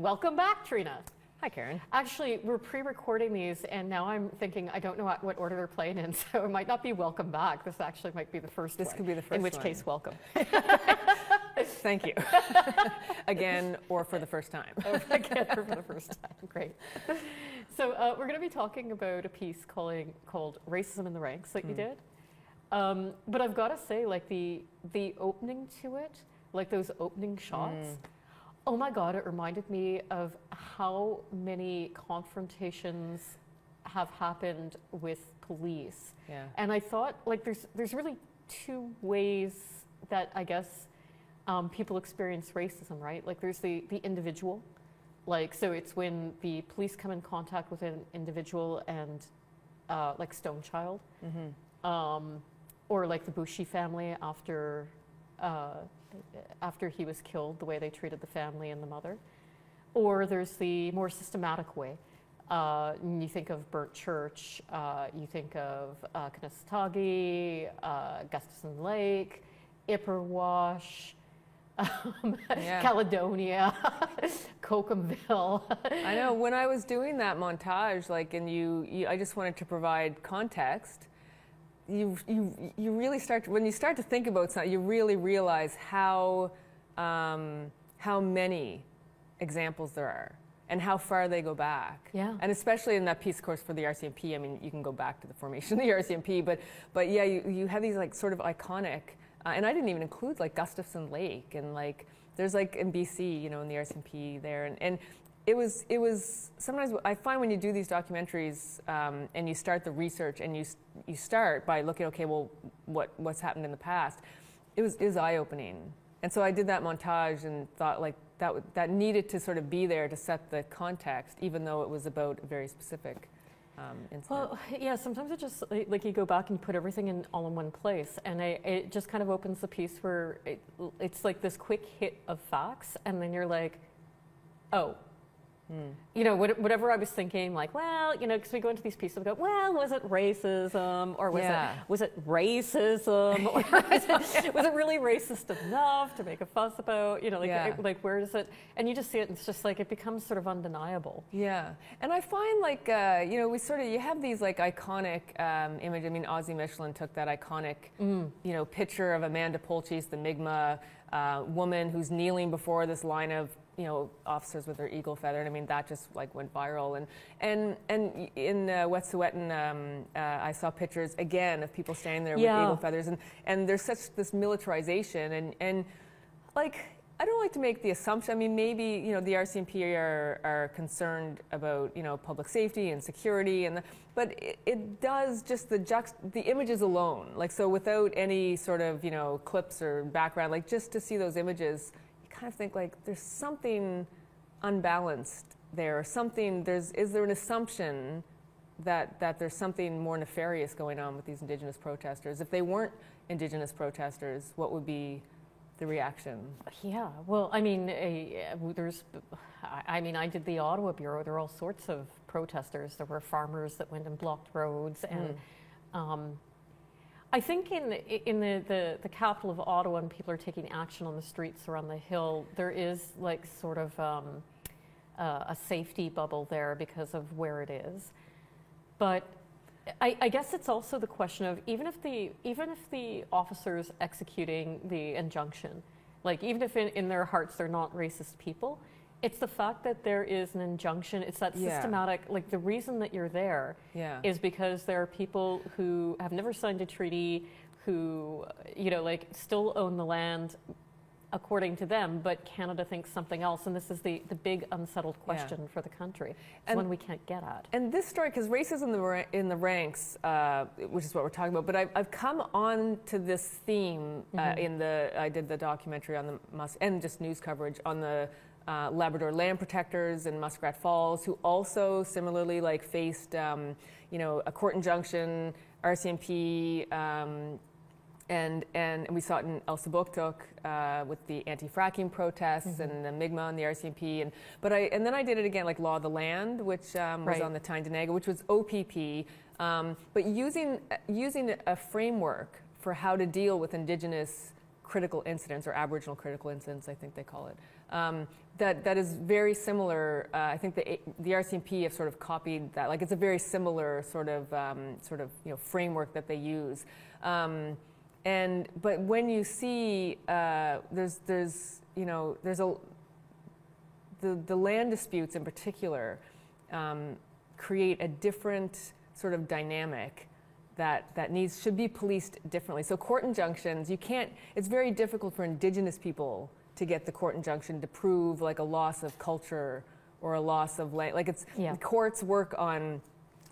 Welcome back, Trina. Hi, Karen. Actually, we're pre-recording these, and now I'm thinking I don't know what order they're playing in, so it might not be welcome back. This actually might be the first one. This could be the first in which one. case, welcome. Thank you. Again, or for the first time. Again, or for the first time. Great. So we're going to be talking about a piece called Racism in the Ranks that you did. But I've got to say, like the opening to it, like those opening shots, oh my God, it reminded me of how many confrontations have happened with police. Yeah. And I thought, like, there's really two ways that I guess people experience racism, right? Like, there's the individual, like, so it's when the police come in contact with an individual and, like Stonechild, or like the Boushie family after he was killed, the way they treated the family and the mother. Or there's the more systematic way. You think of Burnt Church, you think of Kanesatake, Gustafson Lake, Ipperwash, Caledonia, Cocomville. I know, when I was doing that montage, like, and I just wanted to provide context. You really start to, when you start to think about something, you really realize how many examples there are and how far they go back. Yeah. And especially in that piece, of course, for the RCMP. I mean, you can go back to the formation of the RCMP, but yeah, you have these like sort of iconic, and I didn't even include like Gustafson Lake and like there's like in BC, you know, in the RCMP there, and it was sometimes I find when you do these documentaries and you start the research and you start by looking, okay, well, what's happened in the past, it was eye-opening. And so I did that montage and thought like that needed to sort of be there to set the context, even though it was about a very specific incident. Well, yeah, sometimes it just, like you go back and you put everything all in one place, and it just kind of opens the piece where it's like this quick hit of facts, and then you're like, oh. You know, whatever I was thinking, like, well, you know, because we go into these pieces and go, well, was it racism, or was it racism, or was it really racist enough to make a fuss about? You know, like where does it? And you just see it, and it's just like it becomes sort of undeniable. Yeah, and I find like you know, you have these like iconic images. I mean, Ozzie Michelin took that iconic you know, picture of Amanda Polchis, the Mi'kmaq woman who's kneeling before this line of, you know, officers with their eagle feather, and I mean that just like went viral. And in Wet'suwet'en, I saw pictures again of people standing there with eagle feathers, and there's such this militarization, and like I don't like to make the assumption. I mean, maybe, you know, the RCMP are concerned about, you know, public safety and security, but it does just the images alone, like, so without any sort of, you know, clips or background, like just to see those images, kind of think like there's something unbalanced there, or something, is there an assumption that there's something more nefarious going on with these Indigenous protesters? If they weren't Indigenous protesters, what would be the reaction? Yeah, well, I mean, I did the Ottawa Bureau. There were all sorts of protesters. There were farmers that went and blocked roads, and I think in the capital of Ottawa, when people are taking action on the streets or on the Hill, there is like sort of a safety bubble there because of where it is. But I guess it's also the question of even if the officers executing the injunction, like even if in their hearts they're not racist people, it's the fact that there is an injunction. It's that systematic, like the reason that you're there is because there are people who have never signed a treaty, who, you know, like still own the land according to them, but Canada thinks something else. And this is the big unsettled question for the country. It's one we can't get at. And this story, because racism in the ranks, which is what we're talking about, but I've come on to this theme I did the documentary on and just news coverage on the Labrador land protectors in Muskrat Falls, who also similarly like faced, you know, a court injunction, RCMP, and we saw it in Elsipogtog with the anti-fracking protests and the Mi'kmaq and the RCMP, and then I did it again, like Law of the Land, which was on the Tyendinaga, which was OPP, but using a framework for how to deal with Indigenous critical incidents, or Aboriginal critical incidents, I think they call it. that is very similar. I think the RCMP have sort of copied that. Like it's a very similar sort of framework that they use. But when you see there's the land disputes in particular create a different sort of dynamic that should be policed differently. So court injunctions, it's very difficult for Indigenous people to get the court injunction to prove like a loss of culture or a loss of land. Like courts work on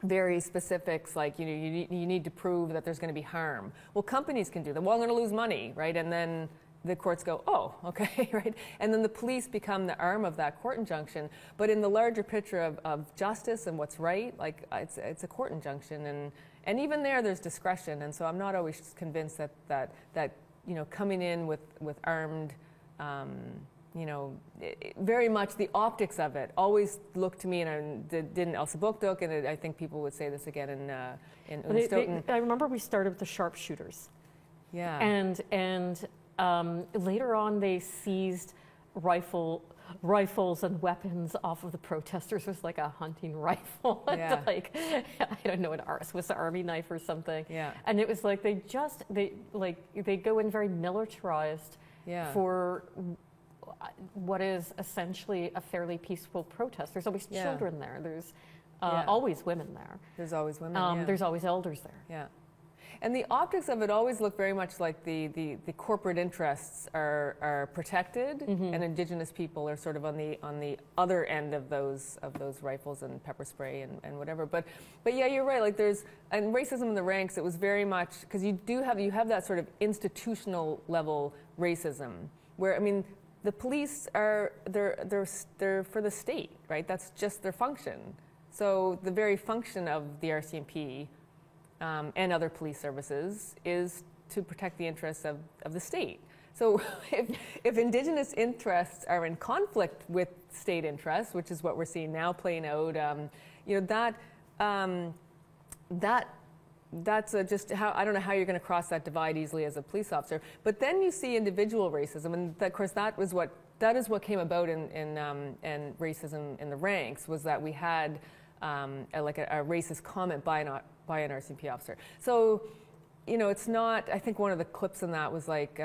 very specifics, like you need to prove that there's going to be harm. Well, companies can do that. Well, I'm going to lose money, right? And then the courts go, oh, okay, right? And then the police become the arm of that court injunction. But in the larger picture of justice and what's right, like it's a court injunction, and even there's discretion. And so I'm not always convinced that coming in with armed. Very much the optics of it always looked to me, and didn't Elsa Bukduk, and I think people would say this again in Unstoten. I remember we started with the sharpshooters. Yeah. And later on they seized rifles and weapons off of the protesters. It was like a hunting rifle. Yeah. Like, I don't know, a Swiss Army knife or something. Yeah. And it was like they go in very militarized. Yeah. For what is essentially a fairly peaceful protest. There's always children there. There's always women there. There's always women. There's always elders there. Yeah. And the optics of it always look very much like the corporate interests are protected, Mm-hmm. and Indigenous people are sort of on the other end of those rifles and pepper spray and whatever. But yeah, you're right. Like and racism in the ranks. It was very much because you have that sort of institutional level racism where, I mean, the police they're for the state, right? That's just their function. So the very function of the RCMP and other police services is to protect the interests of the state. So if Indigenous interests are in conflict with state interests, which is what we're seeing now playing out, that's just how, I don't know how you're going to cross that divide easily as a police officer. But then you see individual racism, and of course that is what came about in racism in the ranks, was that we had a racist comment by an RCMP officer. So, it's not, I think one of the clips in that was like,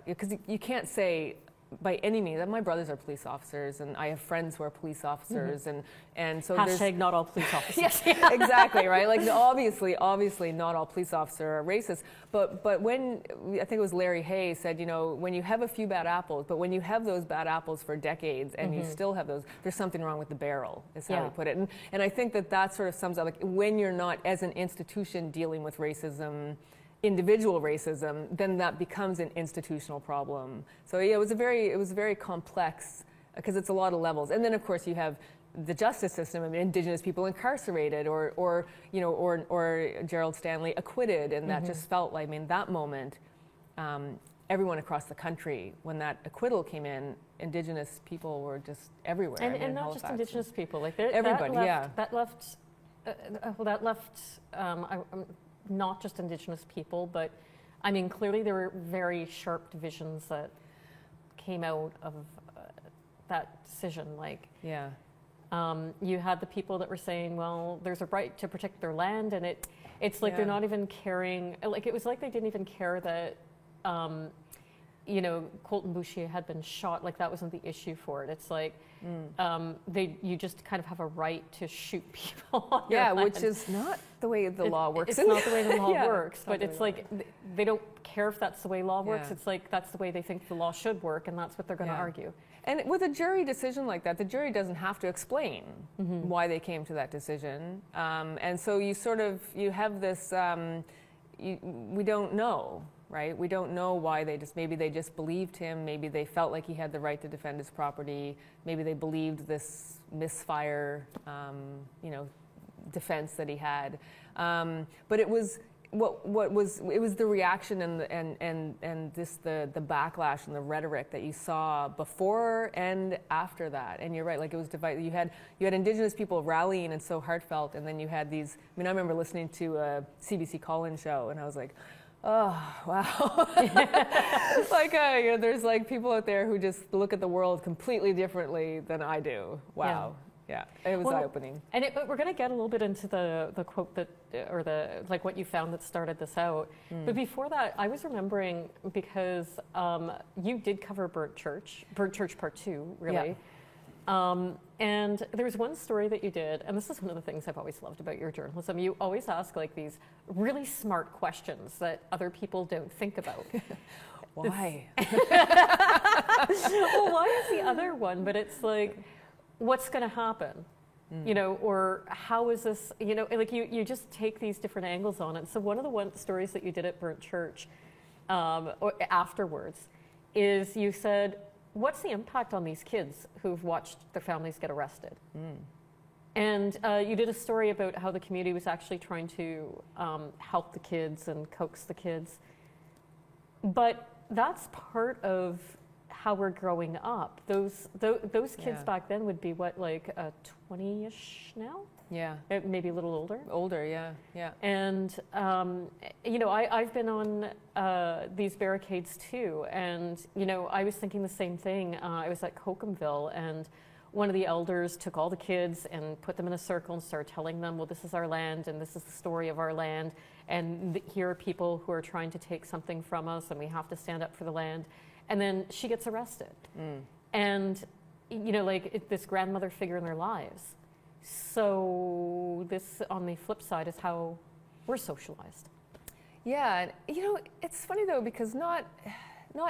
because you can't say by any means that my brothers are police officers and I have friends who are police officers, mm-hmm. and so hashtag not all police officers. Yes, exactly, right? Like obviously not all police officers are racist, but when, I think it was Larry Hay said, when you have a few bad apples, but when you have those bad apples for decades and mm-hmm. you still have those, there's something wrong with the barrel, is how he put it. And I think that sort of sums up, like, when you're not as an institution dealing with racism, individual racism, then that becomes an institutional problem. So yeah, it was very complex because it's a lot of levels. And then of course you have the justice system, Indigenous people incarcerated, or Gerald Stanley acquitted, and that mm-hmm. just felt like, that moment, everyone across the country, when that acquittal came in, Indigenous people were just everywhere. And not just Indigenous people, like everybody, that left not just Indigenous people, but clearly there were very sharp divisions that came out of that decision. Like, you had the people that were saying, well, there's a right to protect their land, and it's like they're not even caring. Like, it was like they didn't even care that, Colton Bouchier had been shot. Like, that wasn't the issue for it. It's like you just kind of have a right to shoot people on your land. Which is not the way the law works. It's not the way the law works, but it's like they don't care if that's the way law works. Yeah. It's like that's the way they think the law should work, and that's what they're going to argue. And with a jury decision like that, the jury doesn't have to explain mm-hmm. why they came to that decision. And so you have this, we don't know, right? We don't know why maybe they just believed him. Maybe they felt like he had the right to defend his property. Maybe they believed this misfire, defense that he had. But it was the reaction and the backlash and the rhetoric that you saw before and after that. And you're right, like, it was divided. You had Indigenous people rallying and so heartfelt, and then you had these. I remember listening to a CBC call-in show, and I was like, Oh, wow. Like, there's like people out there who just look at the world completely differently than I do. Wow. Yeah, it was eye-opening. And we're going to get a little bit into the quote that, or like what you found that started this out. But before that, I was remembering because you did cover Burnt Church Part 2, really. Yeah. And there was one story that you did, and this is one of the things I've always loved about your journalism. You always ask like these really smart questions that other people don't think about. Why? Well, why is the other one? But it's like, what's going to happen? You know, or how is this, you know, like you just take these different angles on it. So one of the stories that you did at Burnt Church or afterwards is you said, what's the impact on these kids who've watched their families get arrested? And you did a story about how the community was actually trying to help the kids and coax the kids. But that's part of how we're growing up. Those kids back then would be what, like 20-ish now? Yeah. Maybe a little older. Older, yeah. And, you know, I've been on these barricades too. And, you know, I was thinking the same thing. I was at Cocomville, and one of the elders took all the kids and put them in a circle and started telling them, well, this is our land and this is the story of our land. And here are people who are trying to take something from us, and we have to stand up for the land. And then she gets arrested. And, you know, like this grandmother figure in their lives. So this, on the flip side, is how we're socialized. Yeah, and, you know, it's funny though, because not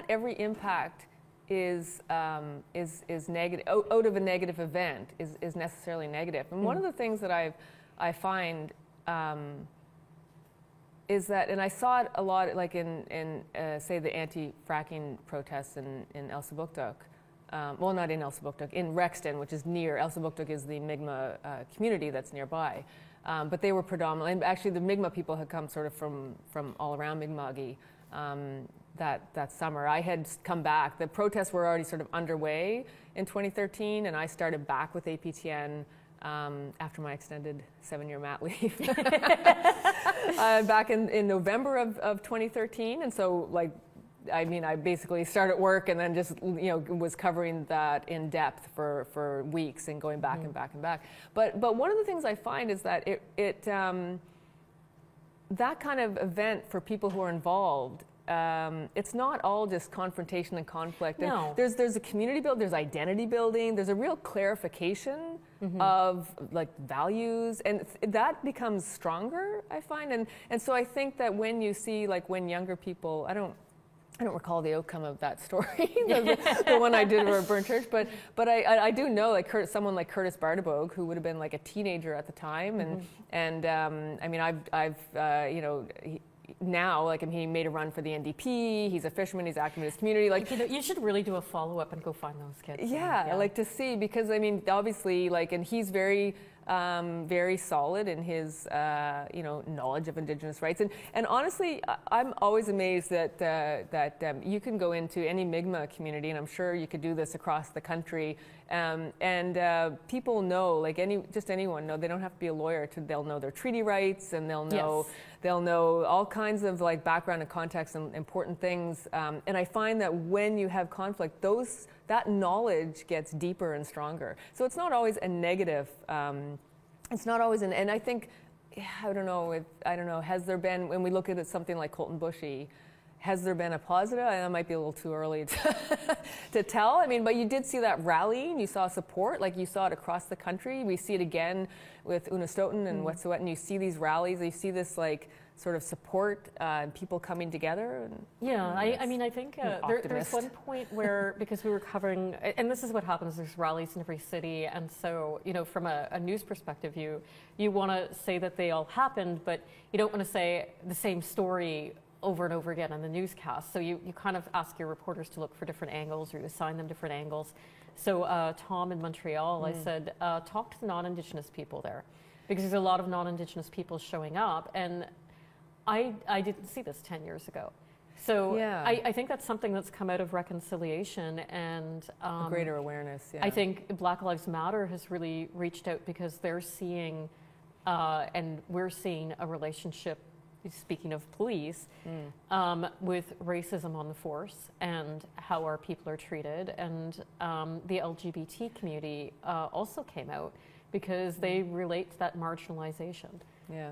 every impact is negative, out of a negative event is necessarily negative. And one of the things that I find is that, and I saw it a lot, like in say the anti-fracking protests in Elsipogtog. Well, not in Elsipogtog, in Rexton, which is near. Elsipogtog is the Mi'kmaq community that's nearby. But they were predominantly, and actually the Mi'kmaq people had come sort of from all around Mi'kma'ki that summer. I had come back. The protests were already sort of underway in 2013, and I started back with APTN after my extended 7-year mat leave back in November of 2013. And so, like, I mean, I basically started work and then just, you know, was covering that in depth for weeks and going back and back and back. But one of the things I find is that that kind of event for people who are involved, it's not all just confrontation and conflict. No. And there's a community build, there's identity building, there's a real clarification of like values, and that becomes stronger, I find. And so I think that when you see, like, when younger people, I don't recall the outcome of that story, the one I did for Burnt Church, but I do know, like, someone like Curtis Bartebogue, who would have been like a teenager at the time, and I mean, I've you know, now, like, he made a run for the NDP. He's a fisherman. He's active in his community. Like, you know, you should really do a follow-up and go find those kids. Yeah, like, to see, because I mean, obviously, like, and he's very solid in his, you know, knowledge of Indigenous rights. And honestly, I'm always amazed that you can go into any Mi'kmaq community, and I'm sure you could do this across the country, and people know, like, anyone know, they don't have to be a lawyer they'll know their treaty rights, and they'll know all kinds of, like, background and context and important things. And I find that when you have conflict, that knowledge gets deeper and stronger. So it's not always a negative. It's not always and I think, I don't know, has there been, when we look at something like Colton Bushy, has there been a positive? That might be a little too early to tell. I mean, but you did see that rally, and you saw support, like you saw it across the country. We see it again with Unistoten and Wet'suwet'en. You see these rallies, you see this, like, sort of support, people coming together. And, yeah, I mean, I think there's one point where, because we were covering, and this is what happens, there's rallies in every city, and so, you know, from a news perspective, you want to say that they all happened, but you don't want to say the same story over and over again on the newscast. So you kind of ask your reporters to look for different angles, or you assign them different angles. So Tom in Montreal, I said, talk to the non-Indigenous people there, because there's a lot of non-Indigenous people showing up, and I didn't see this 10 years ago. So yeah. I think that's something that's come out of reconciliation and a greater awareness. Yeah. I think Black Lives Matter has really reached out, because they're seeing, and we're seeing, a relationship speaking of police, with racism on the force and how our people are treated. And the LGBT community also came out because they relate to that marginalization. Yeah.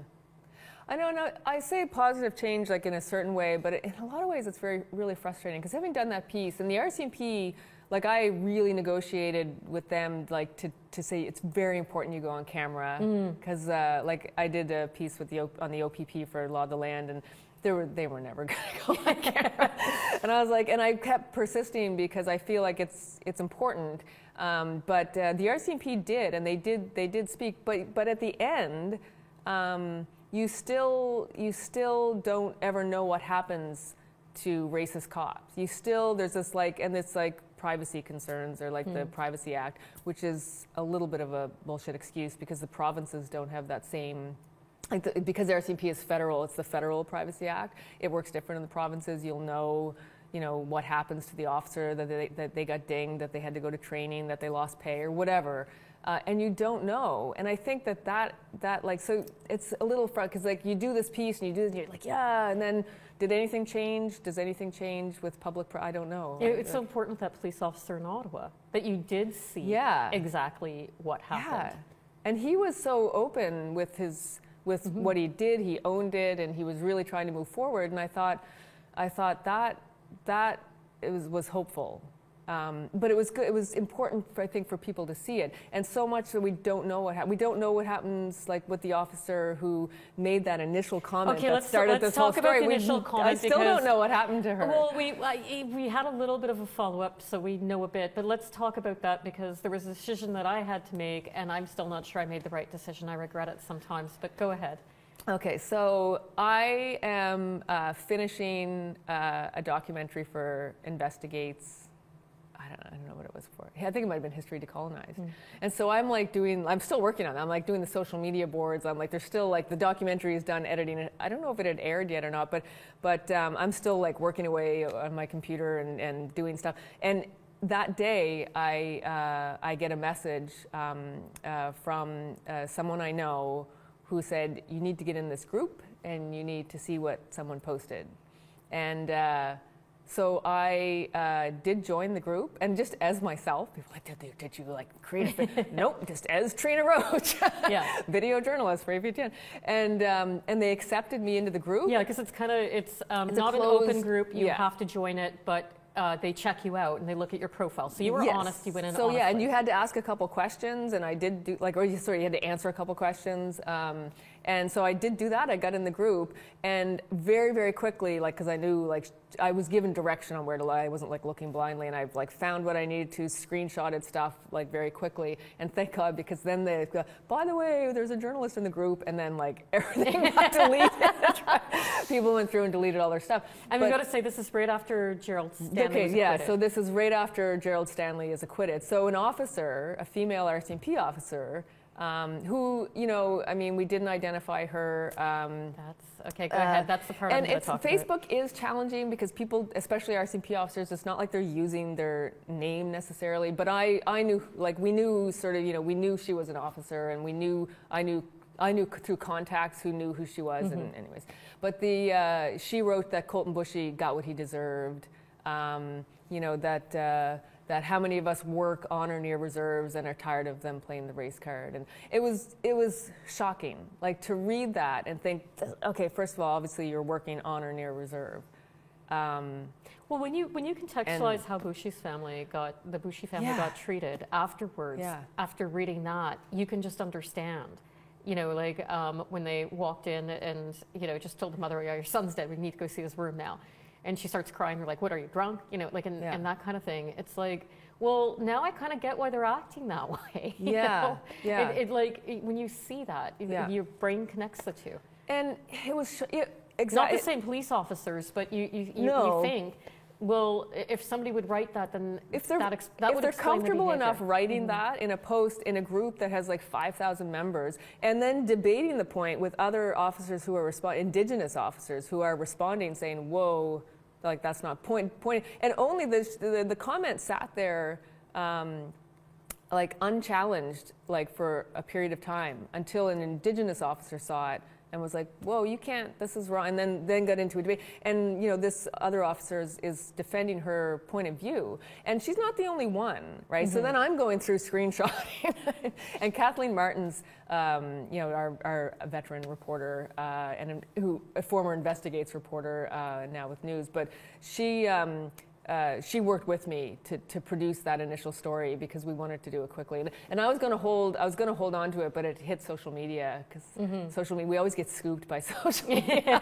I know, no, I say positive change like in a certain way, but in a lot of ways it's really frustrating because having done that piece, and the RCMP, like I really negotiated with them like to say it's very important you go on camera because like I did a piece with on the OPP for Law of the Land, and they were never going to go on camera. And I was like, and I kept persisting because I feel like it's important. But the RCMP did, and they did speak. But at the end, you still don't ever know what happens to racist cops. There's this like, and it's like privacy concerns or like the Privacy Act, which is a little bit of a bullshit excuse because the provinces don't have that same, because the RCMP is federal, it's the Federal Privacy Act. It works different in the provinces. You'll know, what happens to the officer, that they got dinged, that they had to go to training, that they lost pay or whatever. And you don't know. And I think that like, so it's a little because like you do this piece and you do this and you're like, yeah, and then did anything change? Does anything change with public? I don't know. It's so important with that police officer in Ottawa that you did see exactly what happened. Yeah. And he was so open with what he did. He owned it, and he was really trying to move forward. And I thought that it was hopeful. But it was good. It was important, I think, for people to see it, and so much that we don't know what happened. We don't know what happens, like with the officer who made that initial comment that started this whole story. I still don't know what happened to her. Well, we had a little bit of a follow-up, so we know a bit. But let's talk about that because there was a decision that I had to make, and I'm still not sure I made the right decision. I regret it sometimes, but go ahead. Okay, so I am finishing a documentary for Investigates. I don't know what it was for. I think it might have been History Decolonized. And so I'm still working on it. I'm like doing the social media boards. I'm like, there's still like the documentary is done editing it. I don't know if it had aired yet or not, but I'm still like working away on my computer and doing stuff. And that day I get a message from someone I know who said, you need to get in this group and you need to see what someone posted. And so I did join the group, and just as myself, people were like, did you like create a nope, just as Trina Roach, video journalist for APTN, and they accepted me into the group. Yeah, because it's not an open group. You have to join it, but they check you out and they look at your profile. So you were honest. You went in. So honestly. And you had to ask a couple questions, and I did do you had to answer a couple questions. And so I did do that. I got in the group, and very, very quickly, like, because I knew, like, I was given direction on where to lie. I wasn't like looking blindly, and I've like found what I needed to, screenshotted stuff like very quickly. And thank God, because then they go, by the way, there's a journalist in the group, and then like everything got deleted. People went through and deleted all their stuff. And we got to say, this is right after Gerald Stanley was acquitted. So this is right after Gerald Stanley is acquitted. So an officer, a female RCMP officer, who, we didn't identify her. That's okay. Go ahead. That's the part I'm going to talk about. Facebook is challenging because people, especially RCMP officers, it's not like they're using their name necessarily. But I knew, like, we knew sort of, we knew she was an officer, and I knew through contacts who knew who she was. And anyways, but she wrote that Colton Bushy got what he deserved. That how many of us work on or near reserves and are tired of them playing the race card. And it was shocking, like, to read that and think, okay, first of all, obviously you're working on or near reserve. Well, when you contextualize how the Bushy family got treated afterwards, after reading that, you can just understand. When they walked in and, just told the mother, yeah, your son's dead, we need to go see his room now. And she starts crying. They're like, what, are you drunk? And that kind of thing. It's like, well, now I kind of get why they're acting that way. When you see that, your brain connects the two. And it was exactly not the same police officers, but you think, well, if somebody would write that, then if they're comfortable enough writing that in a post in a group that has like 5,000 members, and then debating the point with other officers who are Indigenous officers who are responding, saying, "Whoa, like that's not point," and only the comment sat there. like unchallenged, like for a period of time until an Indigenous officer saw it and was like, whoa, you can't, this is wrong, and then got into a debate. And this other officer is defending her point of view. And she's not the only one, right? Mm-hmm. So then I'm going through screenshotting. And Kathleen Martins, our veteran reporter, and a former Investigates reporter now with News, but she worked with me to produce that initial story because we wanted to do it quickly, and I was going to hold on to it, but it hit social media because social media, we always get scooped by social media,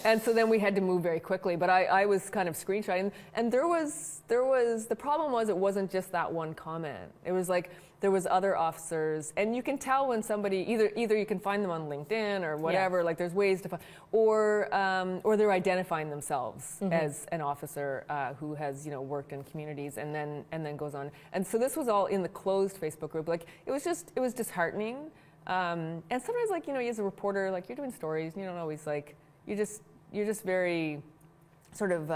and so then we had to move very quickly. But I was kind of screenshotting, and there was the problem was it wasn't just that one comment. It was like there was other officers, and you can tell when somebody either you can find them on LinkedIn or whatever. Like there's ways to find, or they're identifying themselves as an officer who has worked in communities, and then goes on. And so this was all in the closed Facebook group. Like it was disheartening. And sometimes as a reporter, like you're doing stories, and you don't always you're just very sort of.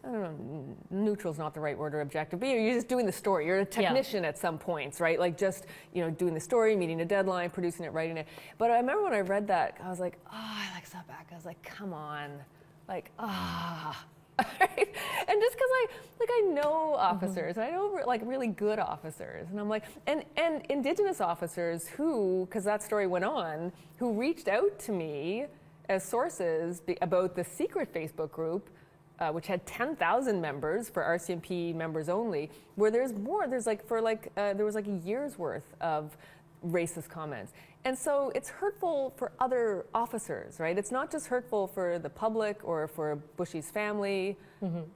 I don't know, neutral is not the right word, or objective, but you're just doing the story. You're a technician at some points, right? Like just, doing the story, meeting a deadline, producing it, writing it. But I remember when I read that, I was like, I stepped back. I was like, come on, Right? And just because I know officers, and I know really good officers, and I'm like, and Indigenous officers who, because that story went on, who reached out to me as sources about the secret Facebook group, which had 10,000 members for RCMP members only, where there's more. There was a year's worth of racist comments. And so it's hurtful for other officers, right? It's not just hurtful for the public or for Bushy's family.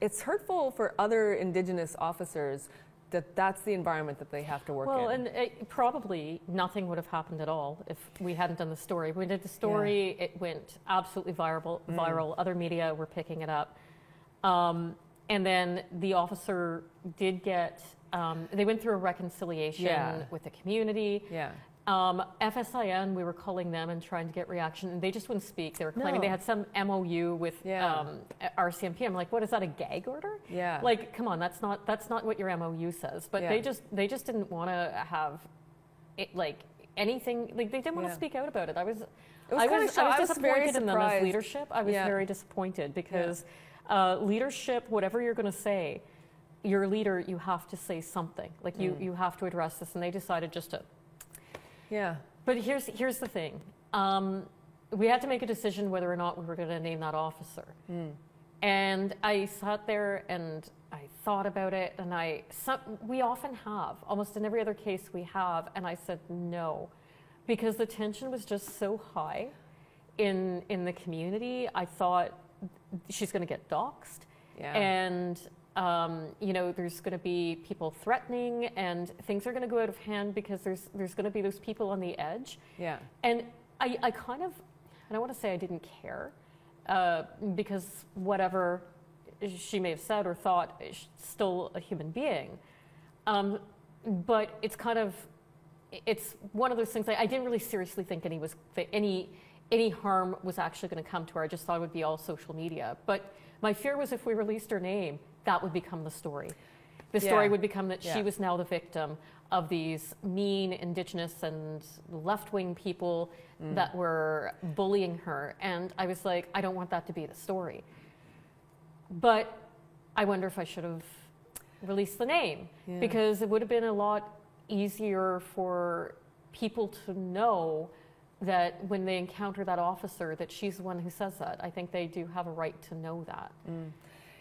It's hurtful for other Indigenous officers that's the environment that they have to work in. Well, and probably nothing would have happened at all if we hadn't done the story. We did the story, it went absolutely viral. Other media were picking it up. And then the officer did get, they went through a reconciliation with the community. FSIN, we were calling them and trying to get reaction, and they just wouldn't speak. They were claiming they had some MOU with RCMP. I'm like, what is that, a gag order? Like, come on, that's not what your MOU says. But they just didn't want to have it, anything. They didn't want to speak out about it. I was disappointed in them as leadership. I was very disappointed because. Leadership, whatever you're going to say, you're a leader, you have to say something. You have to address this, and they decided just to. But here's the thing. We had to make a decision whether or not we were going to name that officer. And I sat there and I thought about it, and we often have, almost in every other case we have, and I said no, because the tension was just so high in the community. I thought, she's going to get doxxed, and there's going to be people threatening, and things are going to go out of hand because there's going to be those people on the edge. And I kind of, I don't want to say I didn't care, because whatever she may have said or thought, she's still a human being. But it's one of those things. I didn't really seriously think any harm was actually going to come to her. I just thought it would be all social media. But my fear was if we released her name, that would become the story. The story would become that she was now the victim of these mean Indigenous and left-wing people that were bullying her. And I was like, I don't want that to be the story. But I wonder if I should have released the name, because it would have been a lot easier for people to know that when they encounter that officer, that she's the one who says that. I think they do have a right to know that.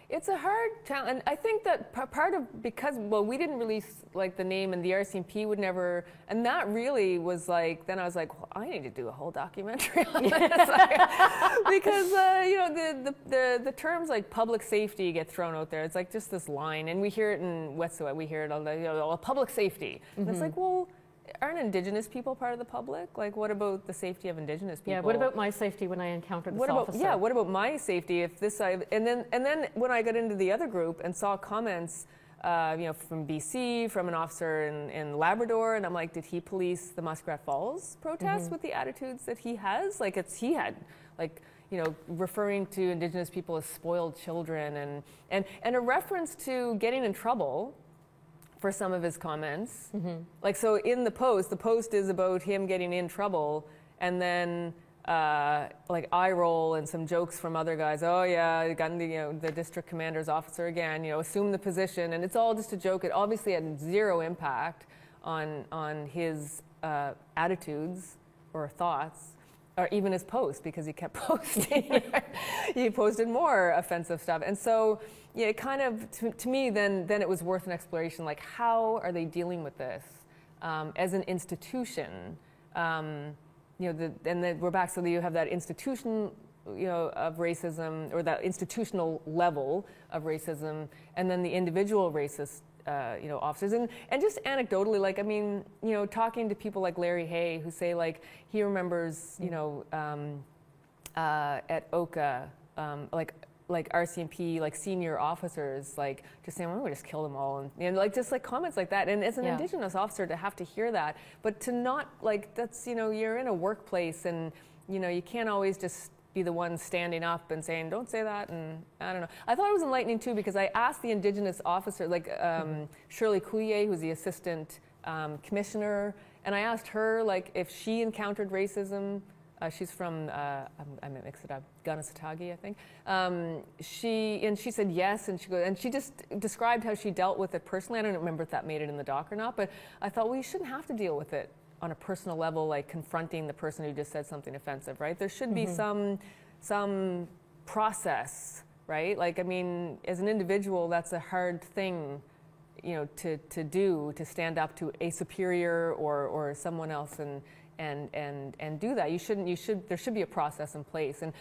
It's a hard challenge, and I think that part of, because we didn't release the name, and the RCMP would never, and that really was then I was like, well, I need to do a whole documentary on this, because the terms like public safety get thrown out there. It's just this line, and we hear it in Wet'suwet'en, we hear it all the public safety, and it's like, well, aren't Indigenous people part of the public? What about the safety of Indigenous people? Yeah, what about my safety when I encountered this officer? What about my safety if this and then when I got into the other group and saw comments from BC, from an officer in Labrador, and I'm like, did he police the Muskrat Falls protests with the attitudes that he has? He had referring to Indigenous people as spoiled children, and a reference to getting in trouble for some of his comments. Like, so in the post is about him getting in trouble, and then like eye roll and some jokes from other guys. Oh yeah, got the district commander's officer again. Assume the position, and it's all just a joke. It obviously had zero impact on his attitudes or thoughts, or even his post, because he kept posting. He posted more offensive stuff, and so it kind of to me then it was worth an exploration. Like, how are they dealing with this as an institution? And then we're back. So that you have that institution, of racism, or that institutional level of racism, and then the individual racist, officers. And just anecdotally, like, I mean, talking to people like Larry Hay, who say, like, he remembers, at Oka, like RCMP, like senior officers, like just saying, well, we just kill them all, and like just like comments like that. And as an Indigenous officer, to have to hear that, but to not, like, that's, you're in a workplace, and you can't always just be the one standing up and saying, don't say that. And I don't know. I thought it was enlightening too, because I asked the Indigenous officer, like Shirley Coulier, who's the assistant commissioner, and I asked her, like, if she encountered racism. She's from, I might mix it up, Ganasatagi, I think. She said yes, and she just described how she dealt with it personally. I don't remember if that made it in the doc or not, but I thought, well, you shouldn't have to deal with it on a personal level, like confronting the person who just said something offensive, right? There should be some process, right? Like, I mean, as an individual, that's a hard thing, to do, to stand up to a superior or someone else and do that. There should be a process in place. And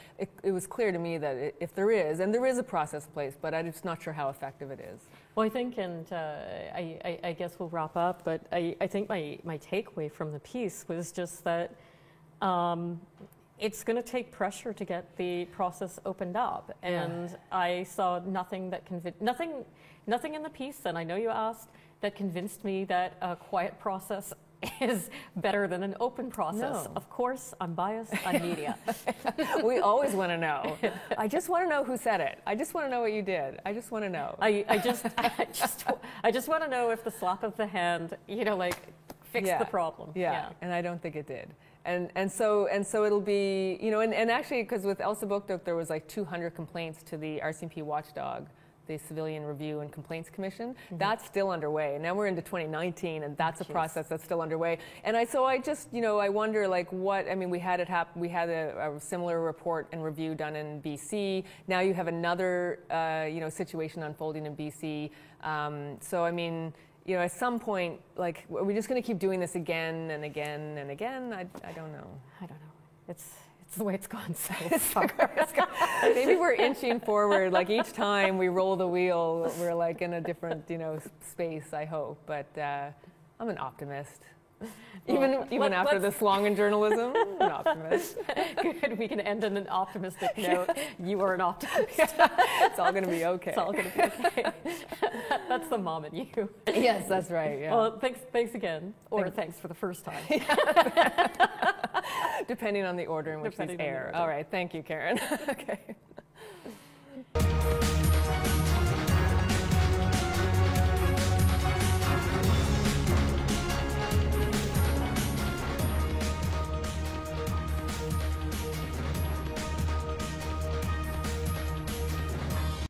it was clear to me that if there is, and there is a process in place, but I'm just not sure how effective it is. Well, I think, and I guess we'll wrap up, but I think my takeaway from the piece was just that it's going to take pressure to get the process opened up. And I saw nothing that nothing in the piece, and I know you asked, that convinced me that a quiet process is better than an open process. No. Of course, I'm biased, I'm media. We always want to know. I just want to know who said it. I just want to know what you did. I just want to know. I just want to know if the slap of the hand, fixed the problem. Yeah, and I don't think it did. And so it'll be, and actually, because with Elsa Bukduk, there was like 200 complaints to the RCMP watchdog, the Civilian Review and Complaints Commission. That's still underway. Now we're into 2019, and that's a process that's still underway. And I just, I wonder, like, we had a similar report and review done in BC. Now you have another, situation unfolding in BC. So, I mean, at some point, like, are we just going to keep doing this again and again and again? I don't know. I don't know. It's the way it's gone so far. Maybe we're inching forward. Like, each time we roll the wheel, we're like in a different, space, I hope. But I'm an optimist. Even after this long in journalism, I'm an optimist. Good. We can end on an optimistic note. You are an optimist. It's all going to be okay. It's all going to be okay. That's the mom in you. Yes, that's right. Yeah. Well, thanks again. Or thanks for the first time. Depending on the order in which these air. All right. Thank you, Karen. Okay.